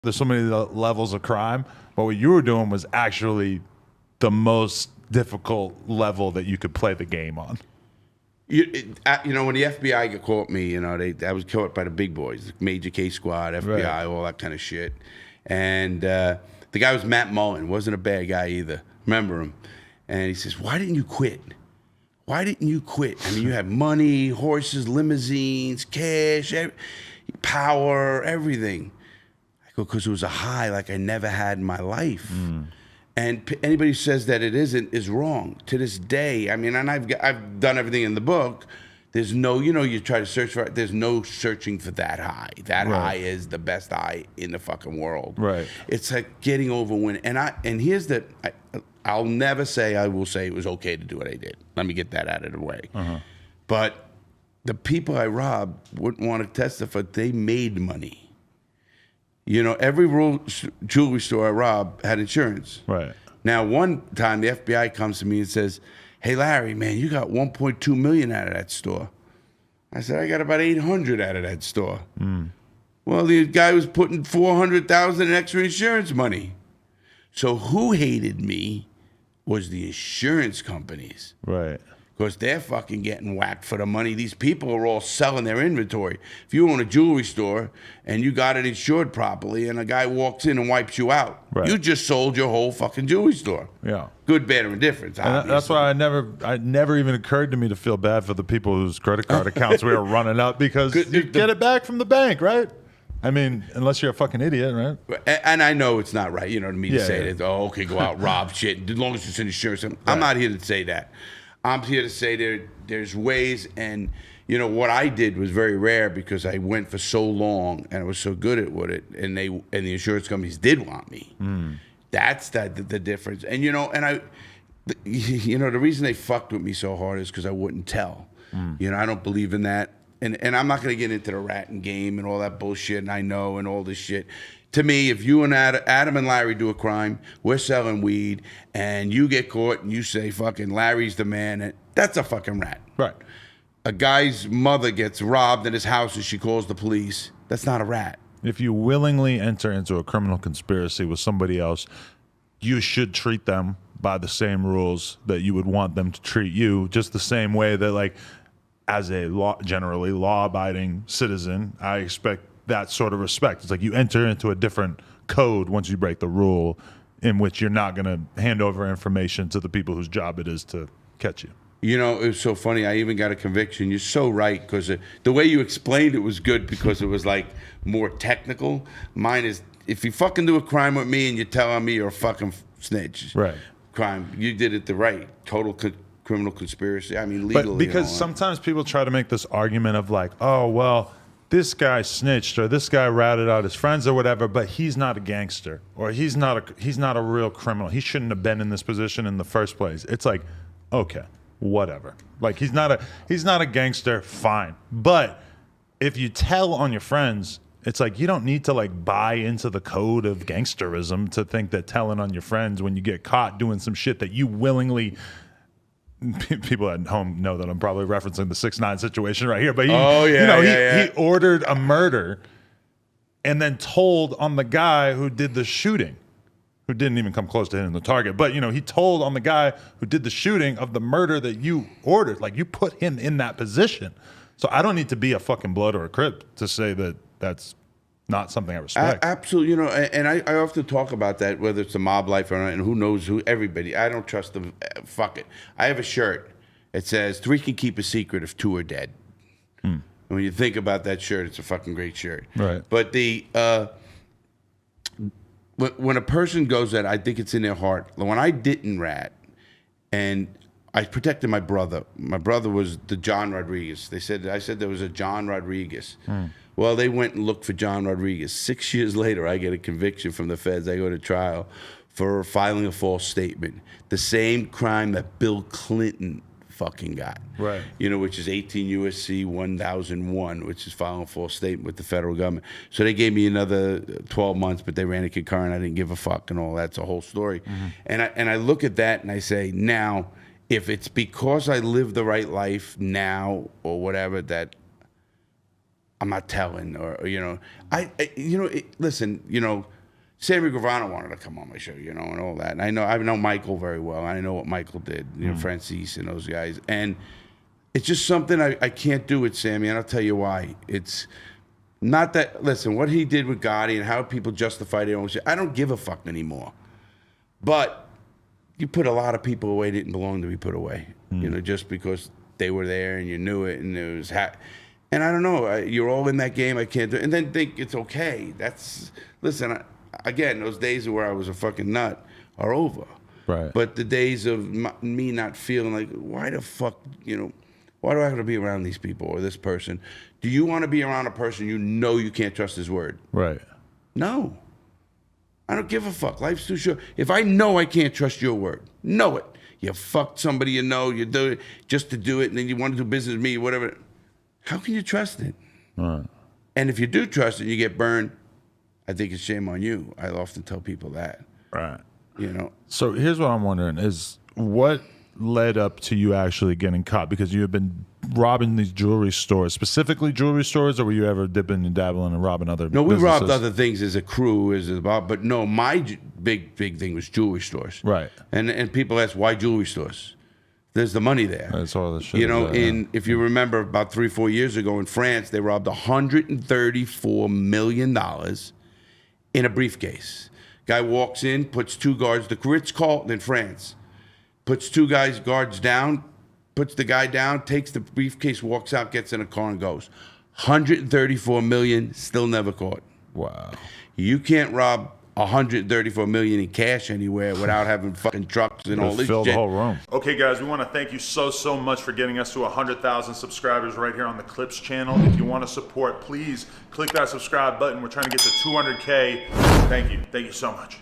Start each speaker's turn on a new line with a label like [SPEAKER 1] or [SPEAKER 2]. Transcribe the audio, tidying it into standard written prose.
[SPEAKER 1] There's so many levels of crime, but what you were doing was actually the most difficult level that you could play the game on.
[SPEAKER 2] When the FBI caught me, I was caught by the big boys, Major K Squad, FBI,
[SPEAKER 1] Right.
[SPEAKER 2] all that kind of shit. And the guy was Matt Mullen, wasn't a bad guy either. Remember him? And he says, "Why didn't you quit? Why didn't you quit? I mean, you have money, horses, limousines, cash, power, everything." I go, "Because it was a high like I never had in my life." And anybody who says that it isn't is wrong. To this day, I mean, and I've done everything in the book. There's no, you try to search for it. There's no searching for that high. That high is the best high in the fucking world.
[SPEAKER 1] Right.
[SPEAKER 2] It's like getting over when, and here's the, I'll never say, I will say it was okay to do what I did. Let me get that out of the way. But the people I robbed wouldn't want to testify. They made money. Every jewelry store I robbed had insurance.
[SPEAKER 1] Right.
[SPEAKER 2] Now, one time the FBI comes to me and says, "Hey, Larry, man, you got $1.2 million out of that store." I said, "I got about 800 out of that store." Well, the guy was putting $400,000 in extra insurance money. So who hated me was the insurance companies.
[SPEAKER 1] Right.
[SPEAKER 2] Because they're fucking getting whacked for the money. These people are all selling their inventory. If you own a jewelry store and you got it insured properly and a guy walks in and wipes you out, you just sold your whole fucking jewelry store.
[SPEAKER 1] Yeah.
[SPEAKER 2] Good, bad, or indifferent.
[SPEAKER 1] And that's why it never even occurred to me to feel bad for the people whose credit card accounts we were running up, because you get it back from the bank, right? I mean, unless you're a fucking idiot, right?
[SPEAKER 2] And I know it's not right, to me to say
[SPEAKER 1] Yeah.
[SPEAKER 2] that, oh, okay, go out, rob shit, as long as it's in insurance. I'm not here to say that. I'm here to say there's ways, and what I did was very rare because I went for so long and I was so good at it, and the insurance companies did want me. That's the difference. And the reason they fucked with me so hard is because I wouldn't tell. I don't believe in that, and I'm not gonna get into the ratting game and all that bullshit. And I know, and all this shit. To me, if you and Adam and Larry do a crime, we're selling weed, and you get caught and you say fucking Larry's the man, that's a fucking rat.
[SPEAKER 1] Right.
[SPEAKER 2] A guy's mother gets robbed in his house and she calls the police. That's not a rat.
[SPEAKER 1] If you willingly enter into a criminal conspiracy with somebody else, you should treat them by the same rules that you would want them to treat you, just the same way that, like, as a generally law-abiding citizen, I expect that sort of respect. It's like you enter into a different code once you break the rule, in which you're not going to hand over information to the people whose job it is to catch you.
[SPEAKER 2] It was so funny. I even got a conviction. You're so right, because the way you explained it was good, because it was like more technical. Mine is, if you fucking do a crime with me and you're telling me you're a fucking snitch.
[SPEAKER 1] Right.
[SPEAKER 2] Crime. You did it the right. Total criminal conspiracy. I mean, legally.
[SPEAKER 1] But because sometimes people try to make this argument of like, oh, well, this guy snitched, or this guy ratted out his friends or whatever, but he's not a gangster, or he's not a real criminal. He shouldn't have been in this position in the first place. It's like, okay, whatever. Like, he's not a gangster, fine. But if you tell on your friends, it's like you don't need to like buy into the code of gangsterism to think that telling on your friends when you get caught doing some shit that you willingly. People at home know that I'm probably referencing the 6ix9ine situation right here, but he ordered a murder and then told on the guy who did the shooting, who didn't even come close to hitting the target. But he told on the guy who did the shooting of the murder that you ordered. Like, you put him in that position. So I don't need to be a fucking blood or a crip to say that that's not something I respect.
[SPEAKER 2] Absolutely, and I often talk about that, whether it's the mob life or not, and who knows who, everybody. I don't trust them. Fuck it. I have a shirt. It says, 3 can keep a secret if 2 are dead. And when you think about that shirt, it's a fucking great shirt.
[SPEAKER 1] Right.
[SPEAKER 2] But when a person goes that, I think it's in their heart. When I didn't rat, and I protected my brother. My brother was the John Rodriguez. I said there was a John Rodriguez. Well, they went and looked for John Rodriguez. 6 years later, I get a conviction from the feds. I go to trial for filing a false statement. The same crime that Bill Clinton fucking got.
[SPEAKER 1] Right.
[SPEAKER 2] Which is 18 U.S.C. 1001, which is filing a false statement with the federal government. So they gave me another 12 months, but they ran it concurrent. I didn't give a fuck and all that. It's a whole story. And I look at that and I say, now, if it's because I live the right life now or whatever, that I'm not telling, or you know, listen, you know, Sammy Gravano wanted to come on my show, you know, and all that. And I know Michael very well. I know what Michael did, you know, Francis and those guys. And it's just something I can't do with Sammy, and I'll tell you why. It's not that, listen, what he did with Gotti and how people justify their own shit, I don't give a fuck anymore. But you put a lot of people away that didn't belong to be put away, you know, just because they were there and you knew it and it was and I don't know, you're all in that game, I can't do it. And then think it's okay. Listen, again, those days where I was a fucking nut are over.
[SPEAKER 1] Right.
[SPEAKER 2] But the days of me not feeling like, why the fuck, you know, why do I have to be around these people or this person? Do you want to be around a person you know you can't trust his word?
[SPEAKER 1] Right.
[SPEAKER 2] No. I don't give a fuck. Life's too short. If I know I can't trust your word, know it. You fucked somebody you know, you do it just to do it, and then you want to do business with me, whatever. How can you trust it?
[SPEAKER 1] Right.
[SPEAKER 2] And if you do trust it and you get burned, I think it's shame on you. I often tell people that.
[SPEAKER 1] Right.
[SPEAKER 2] You know?
[SPEAKER 1] So here's what I'm wondering is what led up to you actually getting caught? Because you have been robbing these jewelry stores, specifically jewelry stores, or were you ever dipping and dabbling and robbing other
[SPEAKER 2] No, we
[SPEAKER 1] businesses?
[SPEAKER 2] robbed other things as a crew, but no, my big thing was jewelry stores.
[SPEAKER 1] Right. And
[SPEAKER 2] people ask, why jewelry stores? There's the money there.
[SPEAKER 1] That's all the shit.
[SPEAKER 2] You know, if you remember about 3-4 years ago in France, they robbed $134 million in a briefcase. Guy walks in, puts 2 guards, the Ritz-Carlton in France, puts 2 guards down, puts the guy down, takes the briefcase, walks out, gets in a car and goes. 134 million, still never caught.
[SPEAKER 1] Wow.
[SPEAKER 2] You can't rob 134 million in cash anywhere without having fucking trucks and all this
[SPEAKER 1] Fill
[SPEAKER 2] shit.
[SPEAKER 1] the whole room.
[SPEAKER 3] Okay, guys, we want to thank you so much for getting us to 100,000 subscribers right here on the Clips channel. If you want to support, please click that subscribe button. We're trying to get to 200K. Thank you so much.